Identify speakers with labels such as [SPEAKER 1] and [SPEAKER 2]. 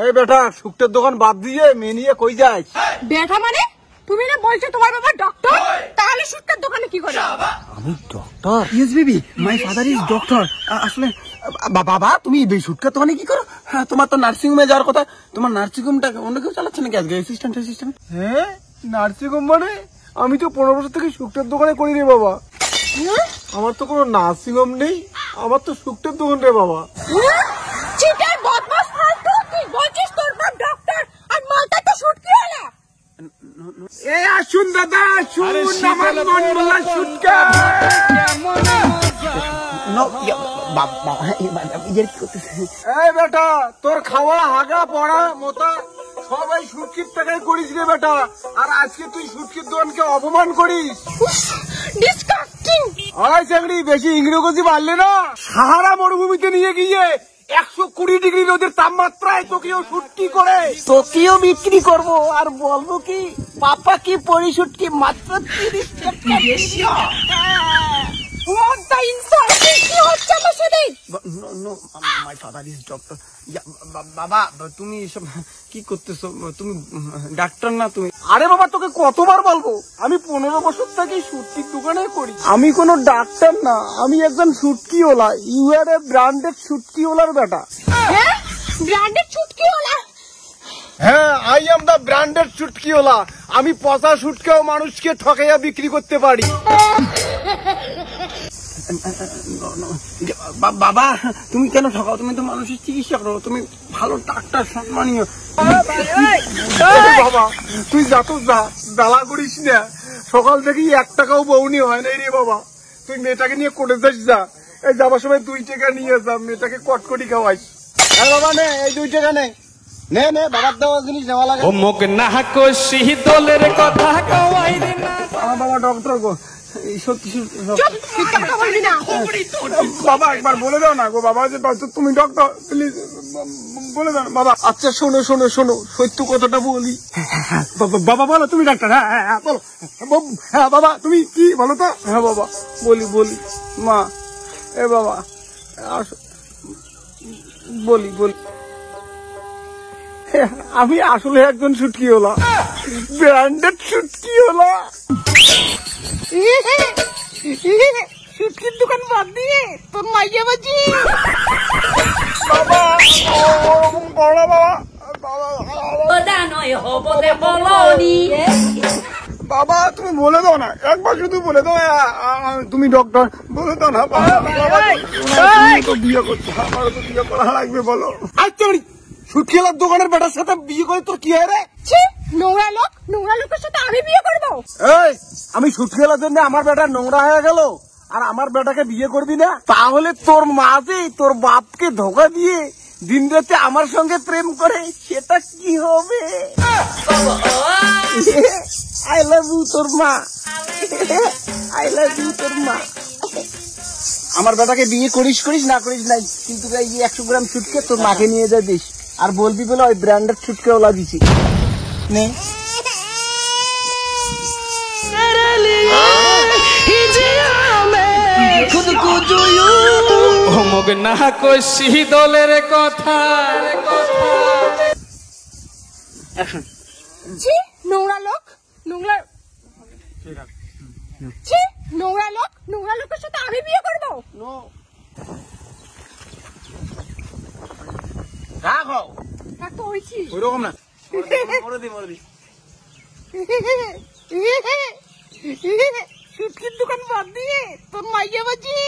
[SPEAKER 1] এই বেটা শুক্তের দোকান বাদ দিয়ে মেয়ে নিয়ে কই যাস?
[SPEAKER 2] বেটা মানে তুমি না বলছো তোমার বাবা ডক্টর, তাহলে শুক্তের দোকানে কি করে?
[SPEAKER 1] আমি doctor?
[SPEAKER 3] Yes baby, my father is doctor. আসলে
[SPEAKER 1] বাবা তুমি শুক্তের দোকানে কি করো? হ্যাঁ তোমার তো নার্সিং হোমে যাওয়ার কথা, তোমার নার্সিং হোমটা অন্য কেউ চালাচ্ছে নাকি আজকে? অ্যাসিস্ট্যান্ট? হ্যাঁ নার্সিং হোম মানে আমি তো 15 বছর থেকে শুক্তের দোকানে করি রে বাবা। আমার তো কোনো নার্সিং হোম নেই, আমার তো শুক্তের দোকান রে বাবা।
[SPEAKER 2] চিটার বদমাশ ফালতু, তুই বলছিস তোর বাবা ডক্টর আর মালটা তো শুটকি হলো।
[SPEAKER 1] এই আসুন দাদা আসুন, আমার মন বলা শুটকা। এই বেটা তোর খাওয়া হাগা পড়া মোটা সবাই শুটকির টাকায় করিস রে বেটা, আর আজকে তুই শুটকির দোকানকে অপমান করিস।
[SPEAKER 2] ডিসকাস্টিং।
[SPEAKER 1] আড়াই চাকরি বেশি ইংরেজি পারলে না, সাহারা মরুভূমিতে নিয়ে গিয়ে 120 ডিগ্রি রোদের তাপমাত্রায় তোকেও শুটকি করে তোকেও বিক্রি করব, আর বলবো কি পাপা কি পরি শুটকি মাত্র 30 টাকা।
[SPEAKER 2] What the insult? কি হচ্ছে আমার সাথে?
[SPEAKER 1] No my father is doctor. বাবা তুমি সব কি করতেছো? তুমি ডাক্তার না তুমি? আরে বাবা তোকে কতবার বলবো, আমি 15 বছর থেকে শুটকির দোকানে করি, আমি কোনো ডাক্তার না, আমি একজন শুটকিওয়ালা। ইউ আর এ ব্র্যান্ডেড শুটকিওয়ালার বেটা।
[SPEAKER 2] হ্যাঁ ব্র্যান্ডেড শুটকি হলো?
[SPEAKER 1] হ্যাঁ আই এম দা ব্র্যান্ডেড শুটকিওয়ালা। আমি পচা শুটকাও মানুষকে ঠকাইয়া বিক্রি করতে পারি। বাবা তুমি কেন ঠকাও? তুমি তো মানুষের চিকিৎসা করো, তুমি ভালো ডাক্তার সম্মানীয়। বাবা তুই যা তো যা, জ্বালা করিস না, সকাল থেকেই 1 টাকাও বউনি হয় নাই রে বাবা। তুই মেয়েটাকে নিয়ে কোটে যাস, যা এই যাবার সময় 2 টাকা নিয়ে যা, মেয়েটাকে কটকটি খাওয়াইস। হ্যাঁ বাবা নে এই 2 টাকা নে নে নে, বাবার দেওয়া জিনিস নেওয়া লাগে।
[SPEAKER 3] কথা কওয়াই রে না।
[SPEAKER 1] বাবা ডক্টর গো সত্যি
[SPEAKER 2] কথা বলবি না।
[SPEAKER 1] বাবা একবার বলে দাও না গো বাবা, যে তুমি ডক্টর প্লিজ বলে দাও বাবা। আচ্ছা শোনো শোনো শোনো, সত্য কথাটা বলি। বাবা বলো তুমি ডাক্তার? হ্যাঁ হ্যাঁ বলো। হ্যাঁ বাবা তুমি কি বলো তো? হ্যাঁ বাবা বলি বলি মা। এ বাবা বলি বলি, আমি আসলে একজন শুটকিওয়ালা, ব্র্যান্ডেড শুটকিওয়ালা।
[SPEAKER 2] শুটকির দোকান বাদ দিয়ে তোর মাইয়া বাজি।
[SPEAKER 1] বাবা বড় বাবা, বাবা তুমি বলে দাও না, একবার শুধু বলে দাও তুমি ডক্টর, বলে দাও না। বিয়ে করছো, আমার তো বিয়ে করা লাগবে বলো। আচ্ছা শুটকিওয়ালার দোকানের বেটার সাথে বিয়ে করে তোর কি হয় রে?
[SPEAKER 2] নোংরা লোক, নোংরা লোকের সাথে আমি বিয়ে করবো?
[SPEAKER 1] এই আমি শুটকিওয়ালার জন্য আমার বেটা নোংরা হয়ে গেল, আর আমার বেটাকে বিয়ে করবি না? তাহলে তোর মা যে তোর বাপকে ধোকা দিয়ে দিন রাতে আমার সঙ্গে প্রেম করে, সেটা কি হবে? আই লাভ ইউ তোর মা, আই লাভ ইউ তোর মা। আমার বেটাকে বিয়ে করিস করিস না করিস নাই, কিন্তু 100 গ্রাম শুটকে তোর মাকে নিয়ে যা দিস, আর বলবি বলে ওই ব্র্যান্ডেড শুটকেওয়ালা দিছি নে।
[SPEAKER 3] না কষি দলের কথা।
[SPEAKER 2] নোংরা লোক, নোংরা নোংরা লোক, নোংরা লোকের সাথে আমি বিয়ে করবো?
[SPEAKER 1] ওইরকম না,
[SPEAKER 2] শুটকির দোকান বাদ দিয়ে তোর মাইয়া বাজি।